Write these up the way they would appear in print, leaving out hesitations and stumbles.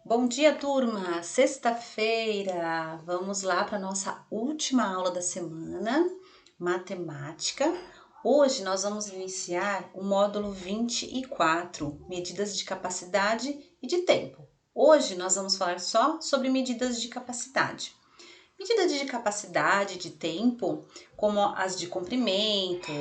Bom dia, turma! Sexta-feira! Vamos lá para a nossa última aula da semana, matemática. Hoje nós vamos iniciar o módulo 24, medidas de capacidade e de tempo. Hoje nós vamos falar só sobre medidas de capacidade. Medidas de capacidade, de tempo, como as de comprimento,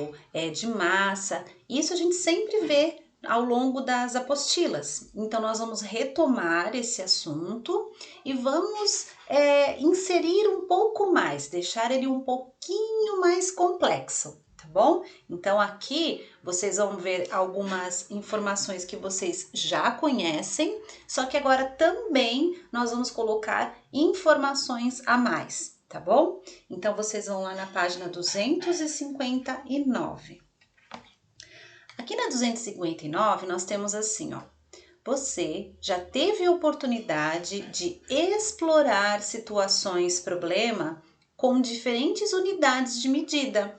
de massa, isso a gente sempre vê ao longo das apostilas. Então, nós vamos retomar esse assunto e vamos inserir um pouco mais, deixar ele um pouquinho mais complexo, tá bom? Então, aqui vocês vão ver algumas informações que vocês já conhecem, só que agora também nós vamos colocar informações a mais, tá bom? Então, vocês vão lá na página 259. Aqui na 259, nós temos assim, ó. Você já teve a oportunidade de explorar situações problema com diferentes unidades de medida: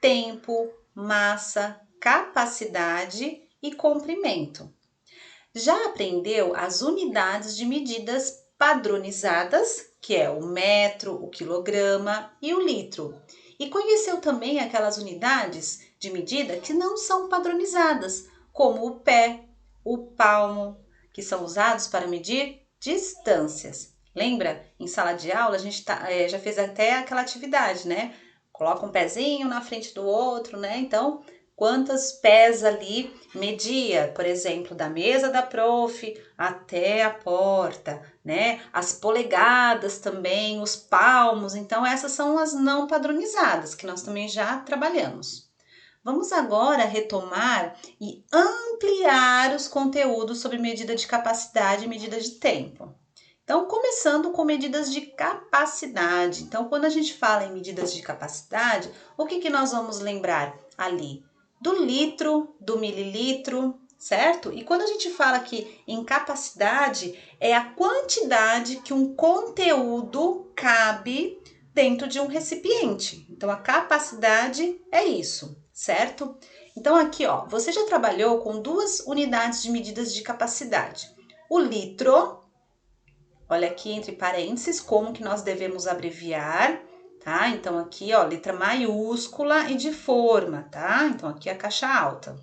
tempo, massa, capacidade e comprimento. Já aprendeu as unidades de medidas padronizadas, que é o metro, o quilograma e o litro. E conheceu também aquelas unidades de medida que não são padronizadas, como o pé, o palmo, que são usados para medir distâncias. Lembra? Em sala de aula a gente já fez até aquela atividade, né? Coloca um pezinho na frente do outro, né? Então, quantos pés ali media, por exemplo, da mesa da prof até a porta, né? As polegadas também, os palmos. Então, essas são as não padronizadas, que nós também já trabalhamos. Vamos agora retomar e ampliar os conteúdos sobre medida de capacidade e medida de tempo. Então, começando com medidas de capacidade. Então, quando a gente fala em medidas de capacidade, o que nós vamos lembrar ali? Do litro, do mililitro, certo? E quando a gente fala aqui em capacidade, é a quantidade que um conteúdo cabe dentro de um recipiente. Então, a capacidade é isso, certo? Então, aqui, ó, você já trabalhou com duas unidades de medidas de capacidade. O litro, olha aqui entre parênteses como que nós devemos abreviar, tá? Então, aqui, ó, letra maiúscula e de forma, tá? Então, aqui a caixa alta.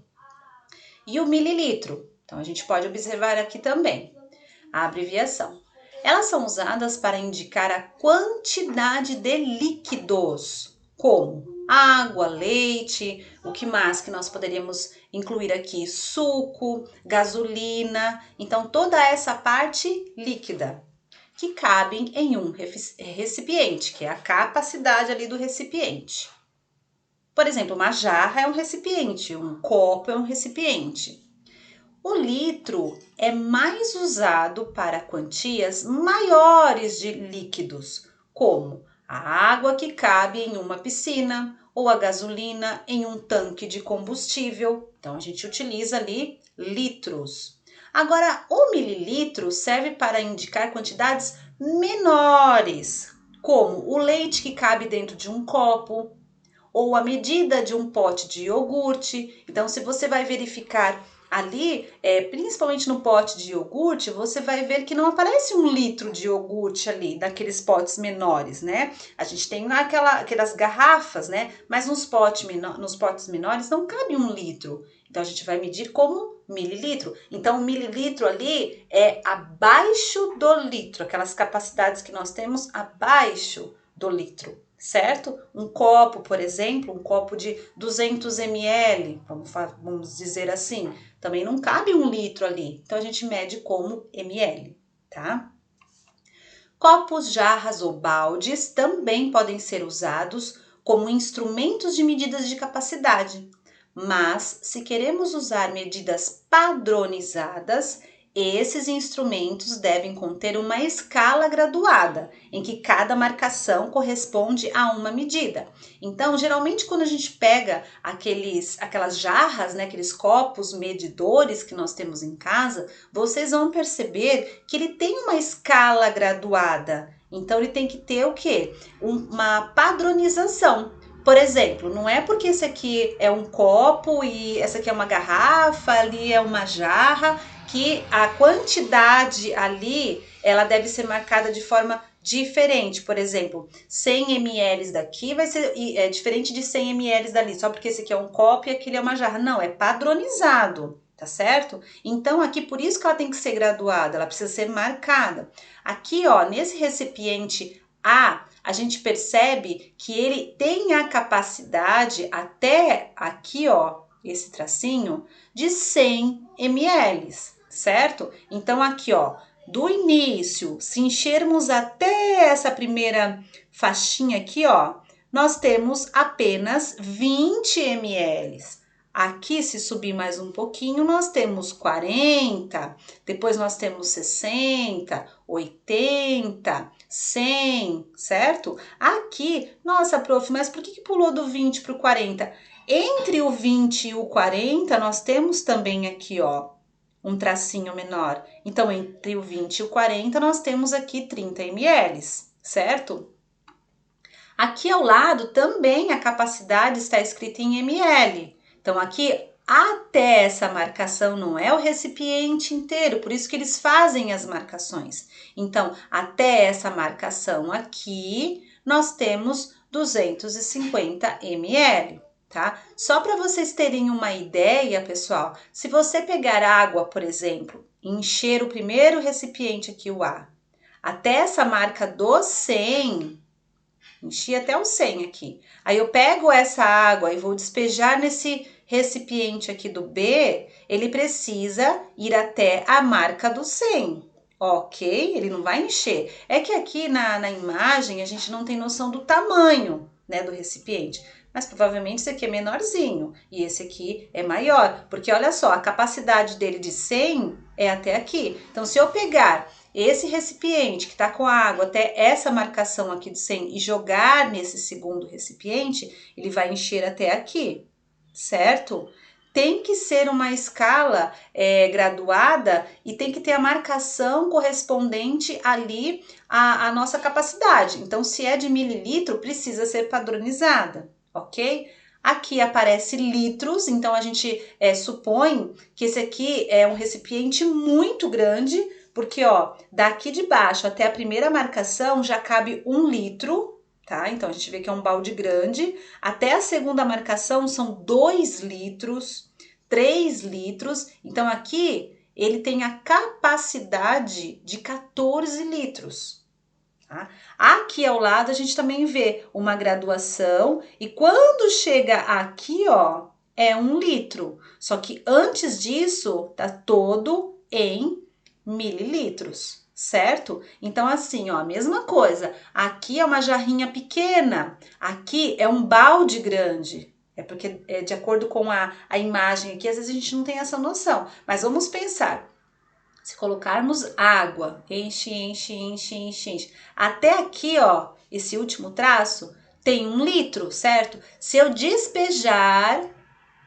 E o mililitro, então a gente pode observar aqui também a abreviação. Elas são usadas para indicar a quantidade de líquidos, como água, leite, o que mais que nós poderíamos incluir aqui? Suco, gasolina, então toda essa parte líquida que cabem em um recipiente, que é a capacidade ali do recipiente. Por exemplo, uma jarra é um recipiente, um copo é um recipiente. O litro é mais usado para quantias maiores de líquidos, como a água que cabe em uma piscina ou a gasolina em um tanque de combustível. Então, a gente utiliza ali litros. Agora, o mililitro serve para indicar quantidades menores, como o leite que cabe dentro de um copo, ou a medida de um pote de iogurte. Então, se você vai verificar ali, principalmente no pote de iogurte, você vai ver que não aparece 1 litro de iogurte ali, daqueles potes menores, né? A gente tem aquelas garrafas, né? Mas nos potes menores não cabe 1 litro. Então, a gente vai medir como mililitro. Então, o mililitro ali é abaixo do litro, aquelas capacidades que nós temos abaixo do litro, certo? Um copo, por exemplo, um copo de 200 ml, vamos dizer assim, também não cabe 1 litro ali, então a gente mede como ml, tá? Copos, jarras ou baldes também podem ser usados como instrumentos de medidas de capacidade, mas se queremos usar medidas padronizadas, esses instrumentos devem conter uma escala graduada, em que cada marcação corresponde a uma medida. Então, geralmente, quando a gente pega aquelas jarras, né, aqueles copos medidores que nós temos em casa, vocês vão perceber que ele tem uma escala graduada. Então, ele tem que ter o quê? Uma padronização. Por exemplo, não é porque esse aqui é um copo e essa aqui é uma garrafa, ali é uma jarra, que a quantidade ali, ela deve ser marcada de forma diferente. Por exemplo, 100 ml daqui vai ser diferente de 100 ml dali, só porque esse aqui é um copo e aquele é uma jarra. Não, é padronizado, tá certo? Então, aqui, por isso que ela tem que ser graduada, ela precisa ser marcada. Aqui, ó, nesse recipiente a gente percebe que ele tem a capacidade até aqui, ó, esse tracinho, de 100 ml, certo? Então, aqui, ó, do início, se enchermos até essa primeira faixinha aqui, ó, nós temos apenas 20 ml. Aqui, se subir mais um pouquinho, nós temos 40, depois nós temos 60, 80, 100, certo? Aqui, nossa, prof, mas por que pulou do 20 para o 40? Entre o 20 e o 40, nós temos também aqui, ó, um tracinho menor. Então, entre o 20 e o 40, nós temos aqui 30 ml, certo? Aqui ao lado também a capacidade está escrita em ml. Então, aqui até essa marcação não é o recipiente inteiro, por isso que eles fazem as marcações. Então, até essa marcação aqui, nós temos 250 ml, tá? Só para vocês terem uma ideia, pessoal, se você pegar água, por exemplo, e encher o primeiro recipiente aqui, o A, até essa marca do 100, enchi até o 100 aqui. Aí eu pego essa água e vou despejar nesse recipiente aqui do B, ele precisa ir até a marca do 100. Ok? Ele não vai encher. É que aqui na imagem a gente não tem noção do tamanho, né, do recipiente. Mas provavelmente esse aqui é menorzinho e esse aqui é maior. Porque olha só, a capacidade dele de 100 é até aqui. Então, se eu pegar esse recipiente que está com a água até essa marcação aqui de 100 e jogar nesse segundo recipiente, ele vai encher até aqui, certo? Tem que ser uma escala graduada e tem que ter a marcação correspondente ali à nossa capacidade. Então, se é de mililitro, precisa ser padronizada, ok? Aqui aparece litros, então a gente supõe que esse aqui é um recipiente muito grande, porque, ó, daqui de baixo até a primeira marcação já cabe 1 litro, tá? Então, a gente vê que é um balde grande. Até a segunda marcação são 2 litros, 3 litros. Então, aqui ele tem a capacidade de 14 litros. Tá? Aqui ao lado a gente também vê uma graduação e quando chega aqui, ó, é 1 litro. Só que antes disso, tá todo em mililitros, certo? Então, assim, ó, a mesma coisa. Aqui é uma jarrinha pequena, aqui é um balde grande. É porque, de acordo com a imagem aqui, às vezes a gente não tem essa noção. Mas vamos pensar. Se colocarmos água, enche, enche, enche, enche, enche. Até aqui, ó, esse último traço tem 1 litro, certo? Se eu despejar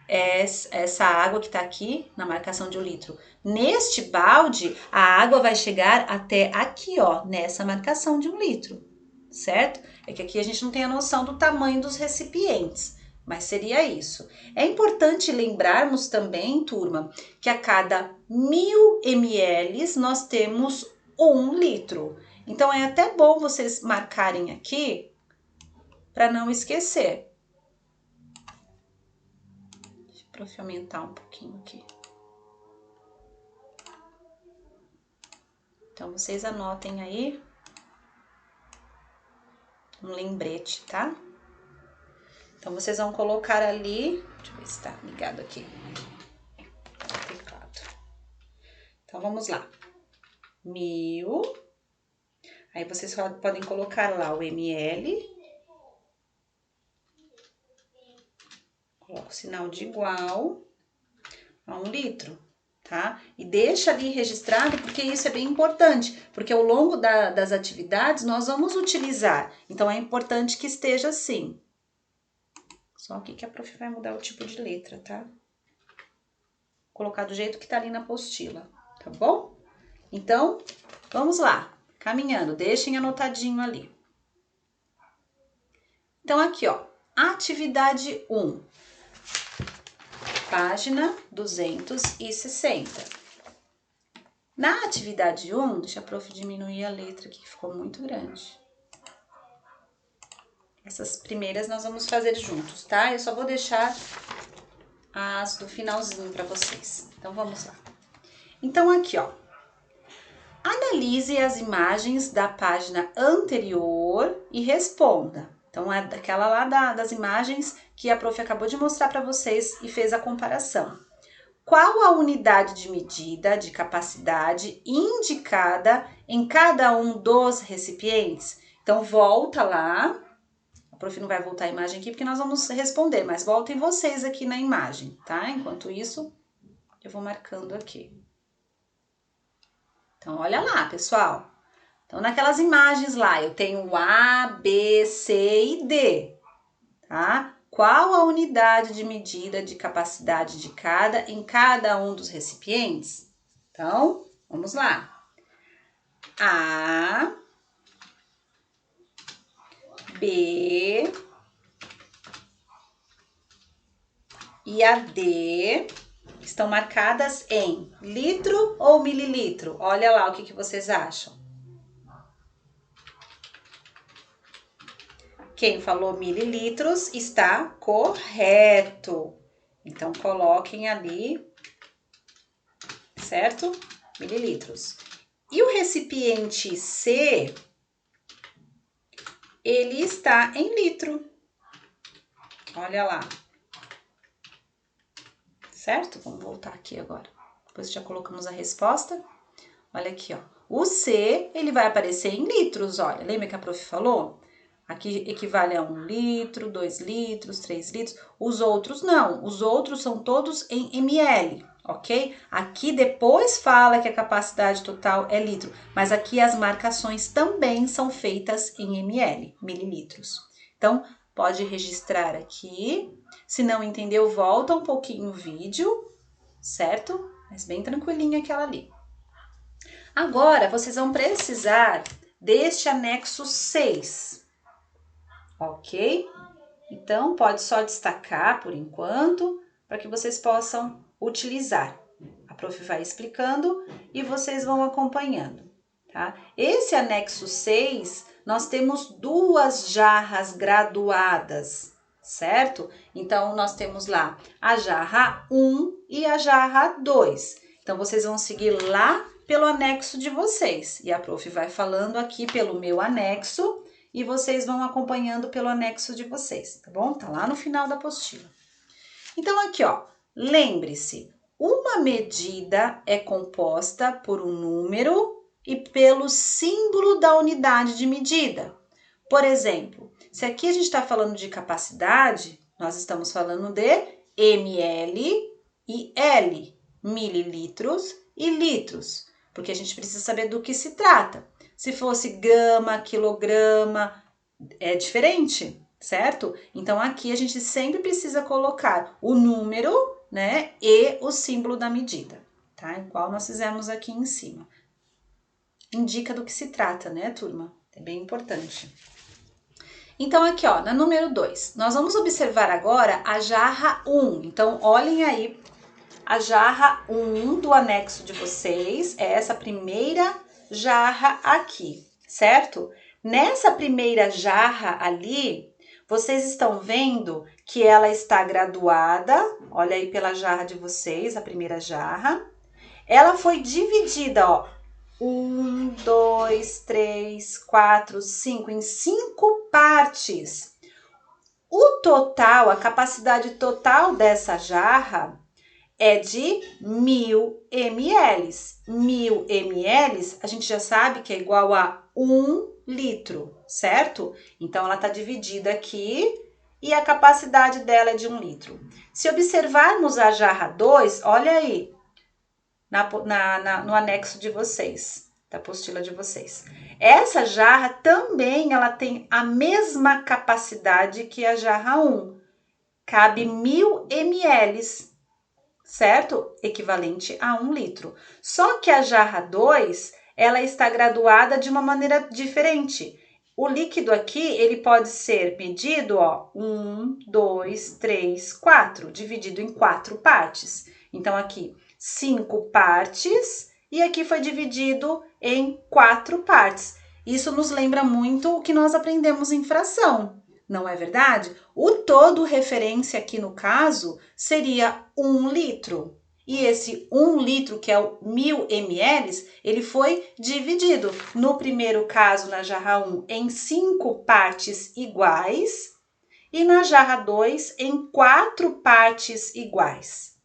essa água que tá aqui na marcação de 1 litro neste balde, a água vai chegar até aqui, ó, nessa marcação de 1 litro, certo? É que aqui a gente não tem a noção do tamanho dos recipientes, mas seria isso. É importante lembrarmos também, turma, que a cada 1000 ml nós temos 1 litro. Então, é até bom vocês marcarem aqui para não esquecer. Deixa eu aumentar um pouquinho aqui. Então, vocês anotem aí um lembrete, tá? Então, vocês vão colocar ali... Deixa eu ver se tá ligado aqui. Teclado. Então, vamos lá. 1000. Aí, vocês podem colocar lá o ml. Coloco o sinal de igual a 1 litro, tá? E deixa ali registrado, porque isso é bem importante, porque ao longo das atividades nós vamos utilizar. Então, é importante que esteja assim. Só aqui que a prof vai mudar o tipo de letra, tá? Vou colocar do jeito que tá ali na apostila, tá bom? Então, vamos lá, caminhando, deixem anotadinho ali. Então, aqui, ó, atividade 1. Página 260. Na atividade 1, deixa a prof diminuir a letra aqui, que ficou muito grande. Essas primeiras nós vamos fazer juntos, tá? Eu só vou deixar as do finalzinho para vocês. Então, vamos lá. Então, aqui, ó. Analise as imagens da página anterior e responda. Então, é daquela lá das imagens que a prof acabou de mostrar para vocês e fez a comparação. Qual a unidade de medida de capacidade indicada em cada um dos recipientes? Então, volta lá. A prof não vai voltar a imagem aqui porque nós vamos responder, mas voltem vocês aqui na imagem, tá? Enquanto isso, eu vou marcando aqui. Então, olha lá, pessoal. Então, naquelas imagens lá, eu tenho A, B, C e D, tá? Qual a unidade de medida de capacidade de em cada um dos recipientes? Então, vamos lá. A, B e a D estão marcadas em litro ou mililitro? Olha lá o que vocês acham. Quem falou mililitros está correto. Então, coloquem ali, certo? Mililitros. E o recipiente C, ele está em litro. Olha lá. Certo? Vamos voltar aqui agora. Depois já colocamos a resposta. Olha aqui, ó. O C, ele vai aparecer em litros, olha. Lembra que a prof falou? Aqui equivale a 1 litro, 2 litros, 3 litros. Os outros não. Os outros são todos em ml, ok? Aqui depois fala que a capacidade total é litro. Mas aqui as marcações também são feitas em ml, mililitros. Então, pode registrar aqui. Se não entendeu, volta um pouquinho o vídeo, certo? Mas bem tranquilinha aquela ali. Agora, vocês vão precisar deste anexo 6, ok? Então, pode só destacar por enquanto, para que vocês possam utilizar. A prof vai explicando e vocês vão acompanhando, tá? Esse anexo 6, nós temos 2 jarras graduadas, certo? Então, nós temos lá a jarra 1 e a jarra 2. Então, vocês vão seguir lá pelo anexo de vocês. E a prof vai falando aqui pelo meu anexo e vocês vão acompanhando pelo anexo de vocês, tá bom? Tá lá no final da apostila. Então, aqui, ó, lembre-se, uma medida é composta por um número e pelo símbolo da unidade de medida. Por exemplo, se aqui a gente está falando de capacidade, nós estamos falando de ml e L, mililitros e litros, porque a gente precisa saber do que se trata. Se fosse grama, quilograma, é diferente, certo? Então, aqui a gente sempre precisa colocar o número, né, e o símbolo da medida, tá? Igual nós fizemos aqui em cima. Indica do que se trata, né, turma? É bem importante. Então, aqui, ó, na número 2, nós vamos observar agora a jarra 1. Então, olhem aí, a jarra 1 do anexo de vocês, é essa primeira jarra aqui, certo? Nessa primeira jarra ali, vocês estão vendo que ela está graduada, olha aí pela jarra de vocês, a primeira jarra. Ela foi dividida, ó, 1, 2, 3, 4, 5, em 5 partes. O total, a capacidade total dessa jarra é de 1000 ml. 1000 ml, a gente já sabe que é igual a 1 litro, certo? Então, ela está dividida aqui e a capacidade dela é de 1 litro. Se observarmos a jarra 2, olha aí, no anexo de vocês, da apostila de vocês. Essa jarra também ela tem a mesma capacidade que a jarra 1. Cabe 1000 ml, certo? Equivalente a 1 litro. Só que a jarra 2, ela está graduada de uma maneira diferente. O líquido aqui, ele pode ser medido, ó, 1, 2, 3, 4, dividido em 4 partes. Então, aqui, 5 partes e aqui foi dividido em 4 partes. Isso nos lembra muito o que nós aprendemos em fração, não é verdade? O todo referência aqui no caso seria 1 litro. E esse 1 litro, que é o 1000 ml, ele foi dividido, no primeiro caso, na jarra 1, em 5 partes iguais e na jarra 2 em 4 partes iguais,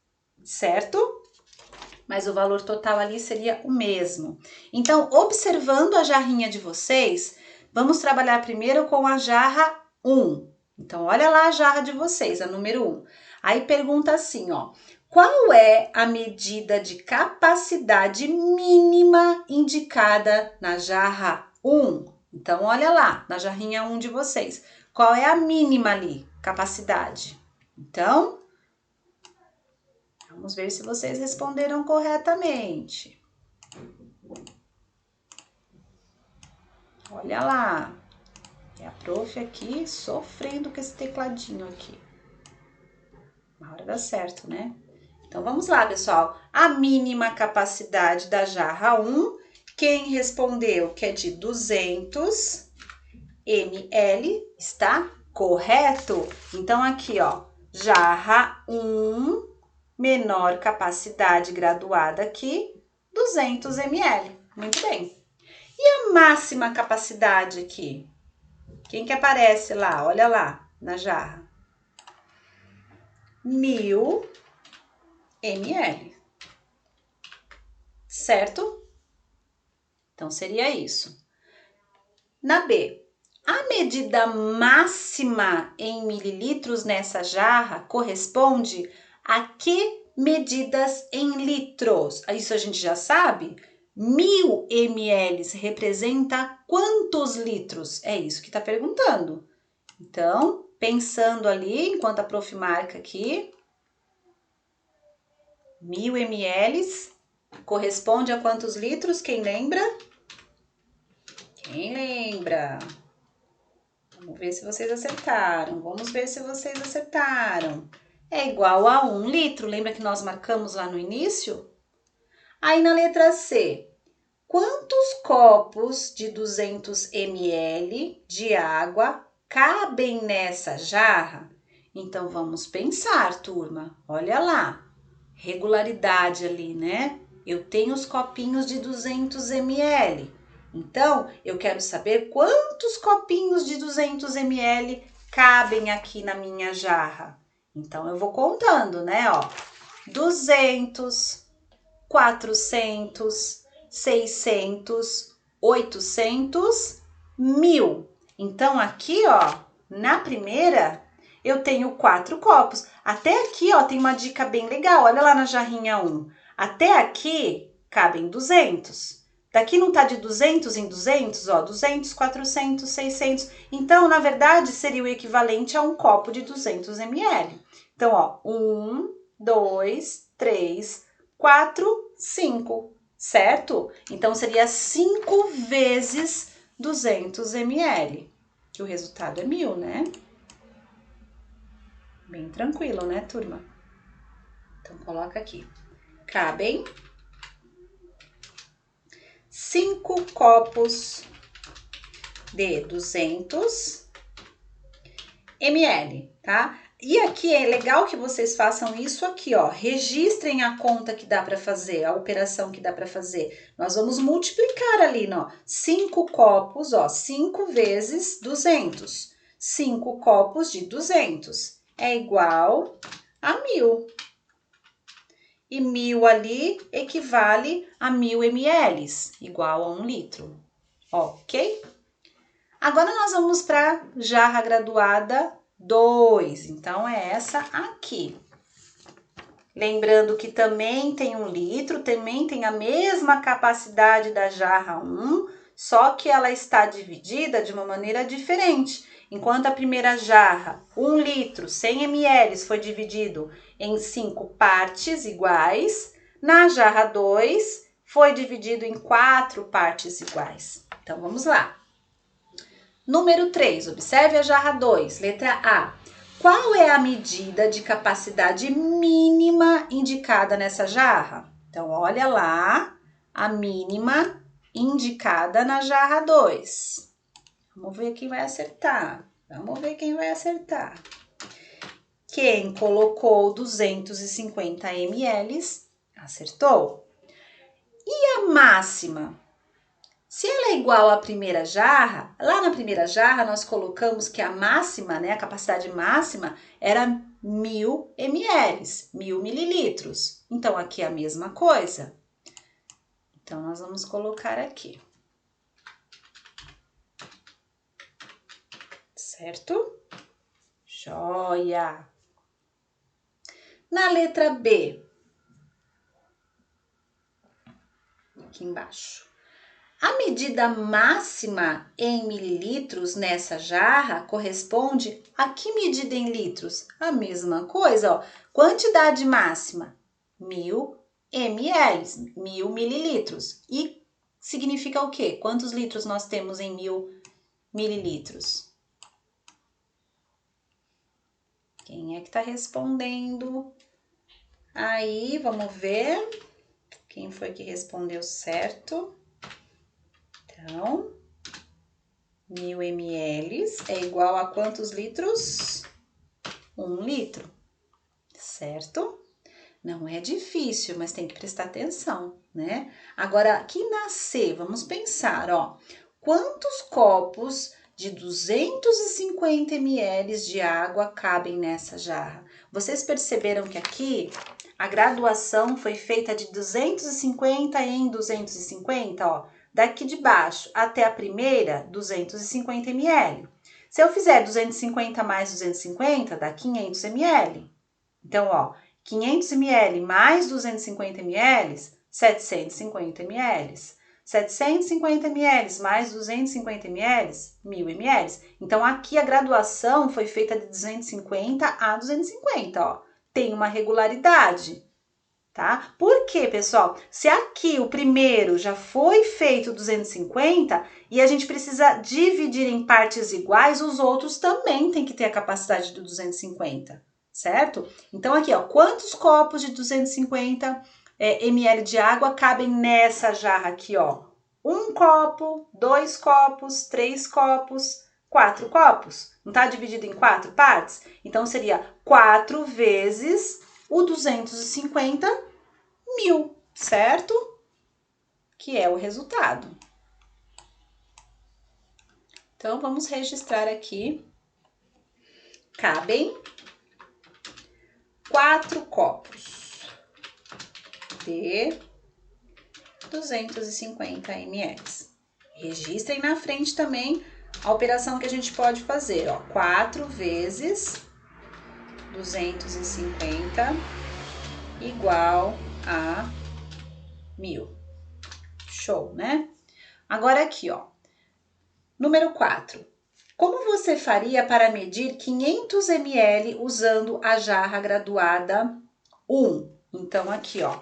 certo? Mas o valor total ali seria o mesmo. Então, observando a jarrinha de vocês, vamos trabalhar primeiro com a jarra 1. Então, olha lá a jarra de vocês, a número 1. Aí pergunta assim, ó, qual é a medida de capacidade mínima indicada na jarra 1? Então, olha lá, na jarrinha 1 de vocês. Qual é a mínima ali, capacidade? Então, vamos ver se vocês responderam corretamente. Olha lá. É a prof aqui sofrendo com esse tecladinho aqui. Uma hora dá certo, né? Então, vamos lá, pessoal. A mínima capacidade da jarra 1, quem respondeu que é de 200 ml, está correto? Então, aqui, ó, jarra 1, menor capacidade graduada aqui, 200 ml. Muito bem. E a máxima capacidade aqui? Quem que aparece lá? Olha lá, na jarra. 1000 ml. Certo? Então, seria isso. Na B, a medida máxima em mililitros nessa jarra corresponde a que medidas em litros? Isso a gente já sabe? 1000 ml representa quantos litros? É isso que está perguntando. Então, pensando ali, enquanto a prof marca aqui, 1000 ml corresponde a quantos litros? Quem lembra? Quem lembra? Vamos ver se vocês acertaram. Vamos ver se vocês acertaram. É igual a 1 litro. Lembra que nós marcamos lá no início? Aí na letra C, quantos copos de 200 ml de água cabem nessa jarra? Então vamos pensar, turma. Olha lá. Regularidade ali, né? Eu tenho os copinhos de 200 ml. Então, eu quero saber quantos copinhos de 200 ml cabem aqui na minha jarra. Então, eu vou contando, né? Ó, 200, 400, 600, 800, 1000. Então, aqui, ó, na primeira, eu tenho 4 copos. Até aqui, ó, tem uma dica bem legal. Olha lá na jarrinha 1. Até aqui, cabem 200. Daqui não tá de 200 em 200, ó, 200, 400, 600. Então, na verdade, seria o equivalente a um copo de 200 ml. Então, ó, 1, 2, 3, 4, 5, certo? Então, seria 5 vezes 200 ml, que o resultado é 1000, né? Bem tranquilo, né, turma? Então, coloca aqui. Cabem 5 copos de 200 ml, tá? E aqui é legal que vocês façam isso aqui, ó. Registrem a conta que dá para fazer, a operação que dá para fazer. Nós vamos multiplicar ali, ó. 5 copos, ó, 5 vezes 200. 5 copos de 200 é igual a 1000. E 1000 ali equivale a 1000 ml, igual a 1 litro, ok? Agora nós vamos para jarra graduada 2, então é essa aqui. Lembrando que também tem 1 litro, também tem a mesma capacidade da jarra 1, só que ela está dividida de uma maneira diferente. Enquanto a primeira jarra, 1 litro, 100 ml, foi dividido em 5 partes iguais, na jarra 2 foi dividido em 4 partes iguais. Então, vamos lá. Número 3, observe a jarra 2, letra A. Qual é a medida de capacidade mínima indicada nessa jarra? Então, olha lá a mínima indicada na jarra 2. Vamos ver quem vai acertar. Vamos ver quem vai acertar. Quem colocou 250 ml acertou. E a máxima? Se ela é igual à primeira jarra, lá na primeira jarra nós colocamos que a máxima, né, a capacidade máxima era 1000 ml, 1000 mililitros. Então, aqui é a mesma coisa. Então, nós vamos colocar aqui. Certo? Joia! Na letra B, aqui embaixo. A medida máxima em mililitros nessa jarra corresponde a que medida em litros? A mesma coisa, ó. Quantidade máxima, 1000 ml, 1000 mililitros. E significa o quê? Quantos litros nós temos em 1000 mililitros? Quem é que tá respondendo? Aí, vamos ver quem foi que respondeu certo. Então, 1000 ml é igual a quantos litros? 1 litro, certo? Não é difícil, mas tem que prestar atenção, né? Agora, aqui na C, vamos pensar, ó. Quantos copos de 250 ml de água cabem nessa jarra? Vocês perceberam que aqui a graduação foi feita de 250 em 250, ó. Daqui de baixo até a primeira, 250 ml. Se eu fizer 250 mais 250, dá 500 ml. Então, ó, 500 ml mais 250 ml, 750 ml. 750 ml mais 250 ml, 1000 ml. Então, aqui a graduação foi feita de 250 a 250, ó. Tem uma regularidade. Tá? Por quê, pessoal? Se aqui o primeiro já foi feito 250 e a gente precisa dividir em partes iguais, os outros também têm que ter a capacidade do 250, certo? Então, aqui, ó, quantos copos de 250 ml de água cabem nessa jarra aqui, ó? 1 copo, 2 copos, 3 copos, 4 copos. Não tá dividido em 4 partes? Então, seria 4 vezes o 250 mil, certo? Que é o resultado. Então, vamos registrar aqui. Cabem 4 copos de 250 ml. Registrem na frente também a operação que a gente pode fazer, ó. 4 vezes 250 igual a 1000. Show, né? Agora aqui, ó. Número 4. Como você faria para medir 500 ml usando a jarra graduada 1? Então, aqui, ó.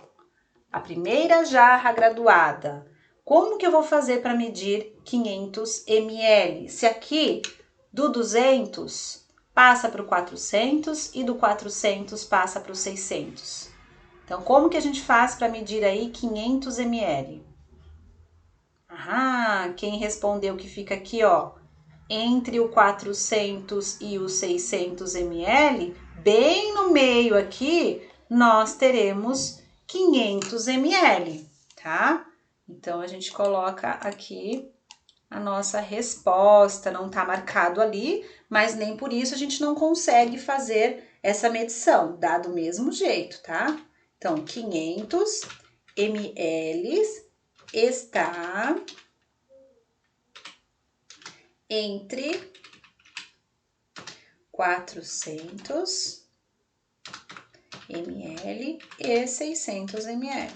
A primeira jarra graduada. Como que eu vou fazer para medir 500 ml? Se aqui do 200 passa para o 400 e do 400 passa para o 600. Então, como que a gente faz para medir aí 500 ml? Quem respondeu que fica aqui, ó, entre o 400 e o 600 ml, bem no meio aqui, nós teremos 500 ml, tá? Então, a gente coloca aqui a nossa resposta, não tá marcado ali, mas nem por isso a gente não consegue fazer essa medição, dá do mesmo jeito, tá? Então, 500 ml está entre 400 ml e 600 ml.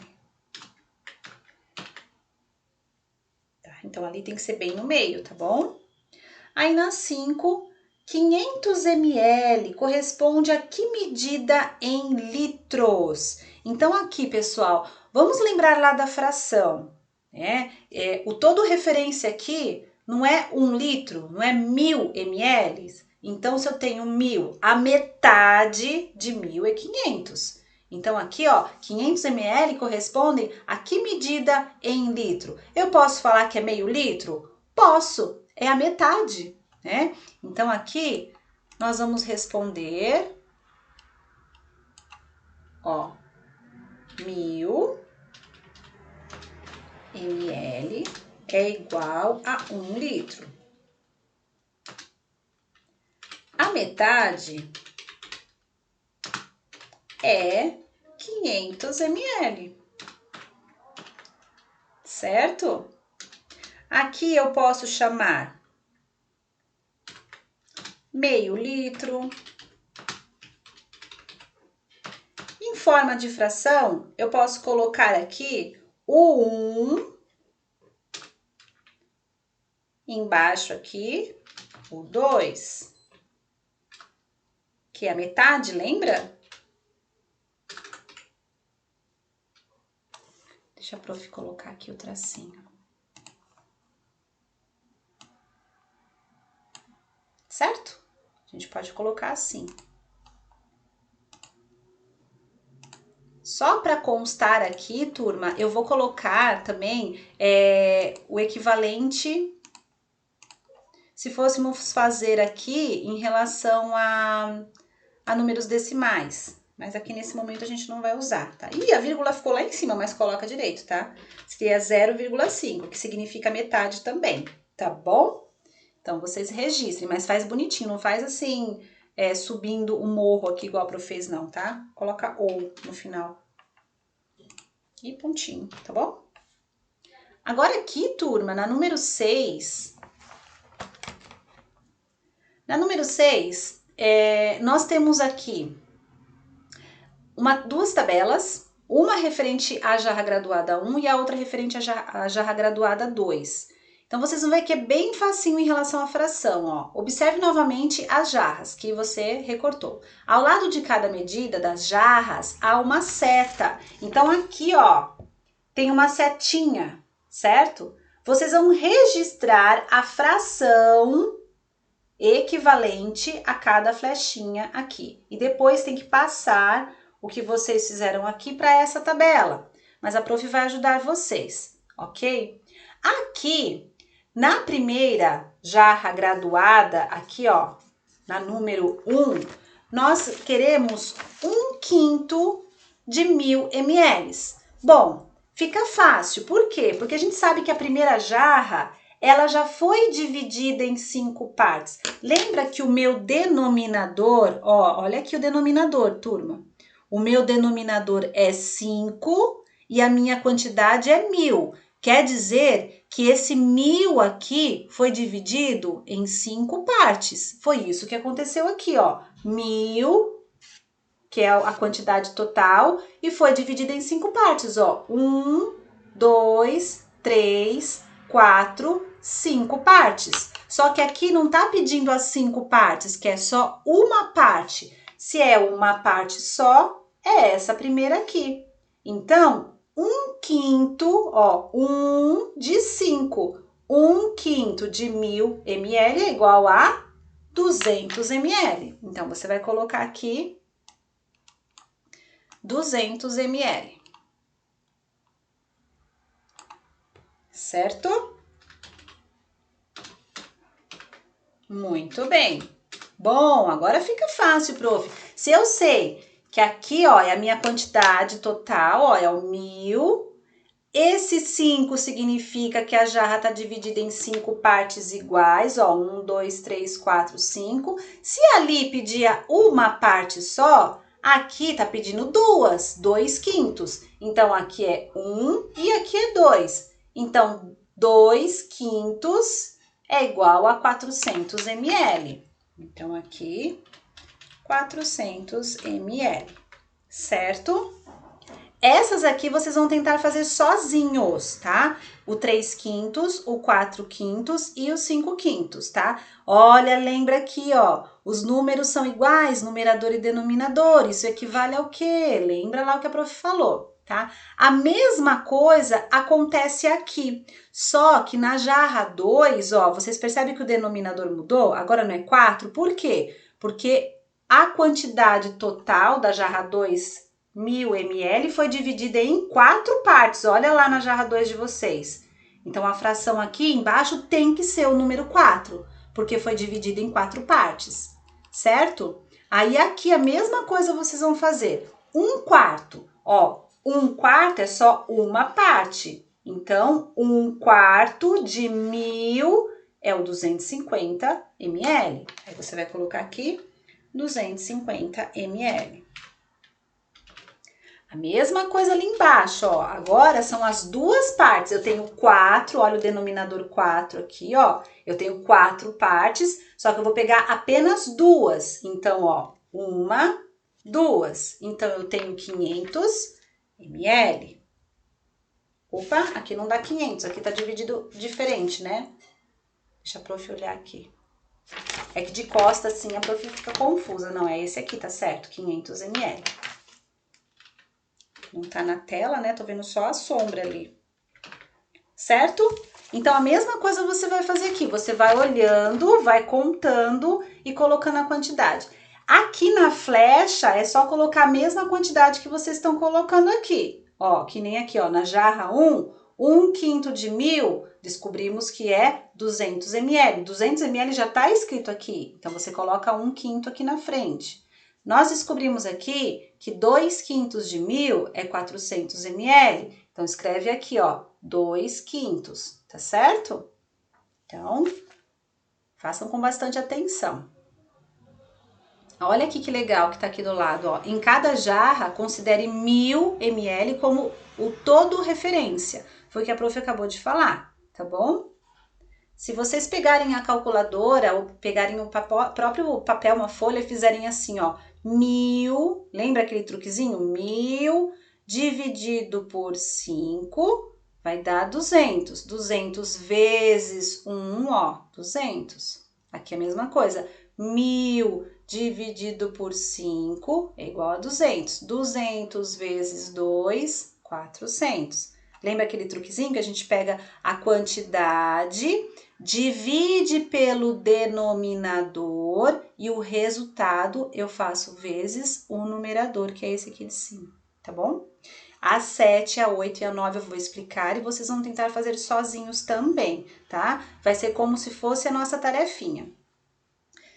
Tá? Então, ali tem que ser bem no meio, tá bom? Aí, na 5, 500 ml corresponde a que medida em litros? Então, aqui, pessoal, vamos lembrar lá da fração, né? O todo referência aqui não é 1 litro, não é 1000 ml. Então, se eu tenho 1000, a metade de 1000 é 500. Então, aqui, ó, 500 ml correspondem a que medida em litro? Eu posso falar que é meio litro? Posso, é a metade, né? Então, aqui, nós vamos responder, ó, 1000 ml é igual a 1 litro. A metade é 500 ml, certo? Aqui eu posso chamar meio litro. Em forma de fração, eu posso colocar aqui o 1, embaixo aqui, o 2, que é a metade, lembra? Deixa a prof colocar aqui o tracinho. Certo? A gente pode colocar assim. Só para constar aqui, turma, eu vou colocar também o equivalente, se fôssemos fazer aqui em relação a números decimais. Mas aqui nesse momento a gente não vai usar, tá? Ih, a vírgula ficou lá em cima, mas coloca direito, tá? Seria 0,5, que significa metade também, tá bom? Então, vocês registrem, mas faz bonitinho, não faz assim, subindo o morro aqui igual a prof fez não, tá? Coloca ou no final. E pontinho, tá bom? Agora aqui, turma, na número 6... Na número 6, nós temos aqui duas tabelas, uma referente à jarra graduada 1 e a outra referente à jarra graduada 2. Então, vocês vão ver que é bem facinho em relação à fração, ó. Observe novamente as jarras que você recortou. Ao lado de cada medida das jarras, há uma seta. Então, aqui, ó, tem uma setinha, certo? Vocês vão registrar a fração equivalente a cada flechinha aqui. E depois tem que passar o que vocês fizeram aqui para essa tabela. Mas a prof vai ajudar vocês, ok? Aqui, na primeira jarra graduada, aqui ó, na número 1, nós queremos 1/5 de 1000 ml. Bom, fica fácil, por quê? Porque a gente sabe que a primeira jarra, ela já foi dividida em 5 partes. Lembra que o meu denominador, ó, olha aqui o denominador, turma. O meu denominador é 5 e a minha quantidade é 1000. Quer dizer que esse 1000 aqui foi dividido em 5 partes. Foi isso que aconteceu aqui, ó. 1000, que é a quantidade total, e foi dividida em 5 partes, ó. 1, 2, 3, 4, 5 partes. Só que aqui não tá pedindo as 5 partes, que é só uma parte. Se é uma parte só, é essa primeira aqui. Então, 1/5, ó, 1 de 5. 1/5 de 1000 ml é igual a 200 ml. Então, você vai colocar aqui 200 ml. Certo? Muito bem. Bom, agora fica fácil, prof. Se eu sei que aqui, ó, é a minha quantidade total, ó, é o 1000. Esse 5 significa que a jarra está dividida em 5 partes iguais, ó, 1, 2, 3, 4, 5. Se ali pedia uma parte só, aqui tá pedindo duas, 2/5. Então, aqui é 1 e aqui é 2. Então, 2/5 é igual a 400 ml. Então, aqui, 400 ml, certo? Essas aqui vocês vão tentar fazer sozinhos, tá? O 3/5, o 4/5 e o 5/5, tá? Olha, lembra aqui, ó, os números são iguais, numerador e denominador, isso equivale ao quê? Lembra lá o que a prof falou, tá? A mesma coisa acontece aqui, só que na jarra 2, ó, vocês percebem que o denominador mudou? Agora não é 4, por quê? Porque a quantidade total da jarra 2 1000 ml foi dividida em 4 partes. Olha lá na jarra 2 de vocês. Então, a fração aqui embaixo tem que ser o número 4, porque foi dividida em 4 partes, certo? Aí, aqui, a mesma coisa vocês vão fazer. 1/4, ó, 1/4 é só uma parte. Então, 1/4 de 1000 é o 250 ml. Aí, você vai colocar aqui 250 ml. A mesma coisa ali embaixo, ó. Agora são as duas partes. Eu tenho 4, olha o denominador 4 aqui, ó. Eu tenho 4 partes, só que eu vou pegar apenas duas. Então, ó, 1, 2. Então, eu tenho 500 ml. Opa, aqui não dá 500, aqui tá dividido diferente, né? Deixa a prof olhar aqui. É que de costa, assim, a prof fica confusa. Não, é esse aqui, tá certo? 500 ml. Não tá na tela, né? Tô vendo só a sombra ali. Certo? Então, a mesma coisa você vai fazer aqui. Você vai olhando, vai contando e colocando a quantidade. Aqui na flecha, é só colocar a mesma quantidade que vocês estão colocando aqui. Ó, que nem aqui, ó, na jarra 1, 1/5 de 1000, descobrimos que é 200 ml. 200 ml já tá escrito aqui, então você coloca 1/5 aqui na frente. Nós descobrimos aqui que 2/5 de 1000 é 400 ml. Então, escreve aqui, ó, 2/5, tá certo? Então, façam com bastante atenção. Olha aqui que legal que tá aqui do lado, ó. Em cada jarra, considere 1000 ml como o todo referência. Foi o que a prof acabou de falar, tá bom? Se vocês pegarem a calculadora ou pegarem o próprio papel, uma folha, e fizerem assim, ó, 1000, lembra aquele truquezinho? 1000 dividido por 5 vai dar 200. 200 vezes 1, ó, 200. Aqui é a mesma coisa. 1000 dividido por 5 é igual a 200. 200 vezes 2, 400. Lembra aquele truquezinho que a gente pega a quantidade, divide pelo denominador e o resultado eu faço vezes o numerador, que é esse aqui de cima, tá bom? A 7, a 8 e a 9 eu vou explicar e vocês vão tentar fazer sozinhos também, tá? Vai ser como se fosse a nossa tarefinha.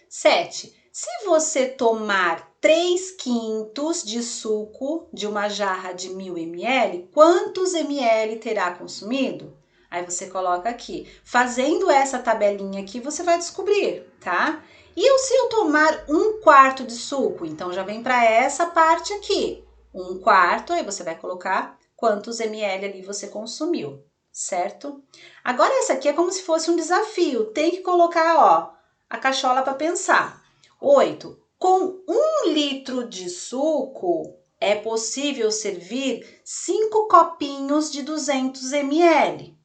7. Se você tomar 3/5 de suco de uma jarra de 1000 ml, quantos ml terá consumido? Aí você coloca aqui. Fazendo essa tabelinha aqui, você vai descobrir, tá? E se eu tomar 1/4 de suco? Então, já vem para essa parte aqui. 1/4, aí você vai colocar quantos ml ali você consumiu, certo? Agora, essa aqui é como se fosse um desafio. Tem que colocar, ó, a cachola para pensar. 8. Com 1 litro de suco, é possível servir 5 copinhos de 200 ml.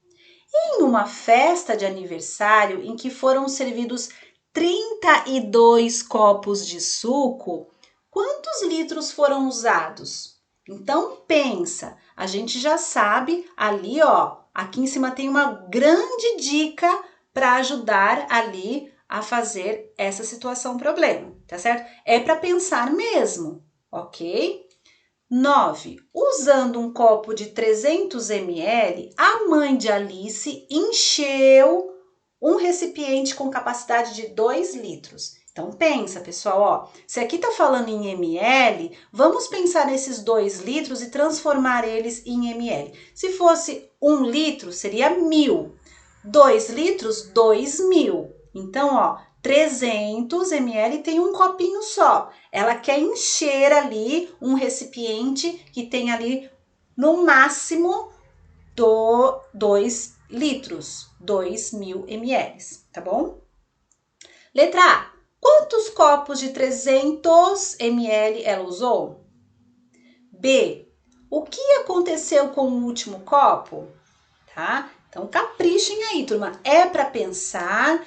Em uma festa de aniversário em que foram servidos 32 copos de suco, quantos litros foram usados? Então, pensa, a gente já sabe ali, ó, aqui em cima tem uma grande dica para ajudar ali a fazer essa situação problema, tá certo? É para pensar mesmo, ok? 9. Usando um copo de 300 ml, a mãe de Alice encheu um recipiente com capacidade de 2 litros. Então, pensa, pessoal, ó, se aqui tá falando em ml, vamos pensar nesses 2 litros e transformar eles em ml. Se fosse 1 litro, seria 1000. 2 litros, 2000. Então, ó, 300 ml tem um copinho só. Ela quer encher ali um recipiente que tem ali no máximo 2 litros, 2000 ml, tá bom? Letra A. Quantos copos de 300 ml ela usou? B. O que aconteceu com o último copo? Tá? Então, caprichem aí, turma. É para pensar.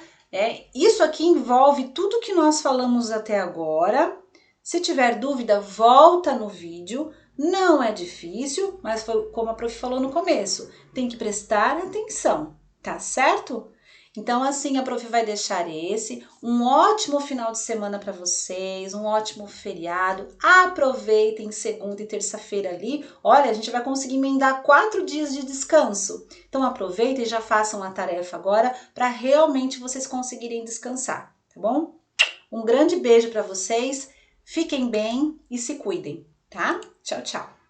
Isso aqui envolve tudo que nós falamos até agora. Se tiver dúvida, volta no vídeo. Não é difícil, mas como a prof falou no começo, tem que prestar atenção, tá certo? Então, assim, a prof vai deixar um ótimo final de semana para vocês, um ótimo feriado. Aproveitem segunda e terça-feira ali. Olha, a gente vai conseguir emendar 4 dias de descanso. Então, aproveitem e já façam a tarefa agora para realmente vocês conseguirem descansar, tá bom? Um grande beijo para vocês, fiquem bem e se cuidem, tá? Tchau, tchau!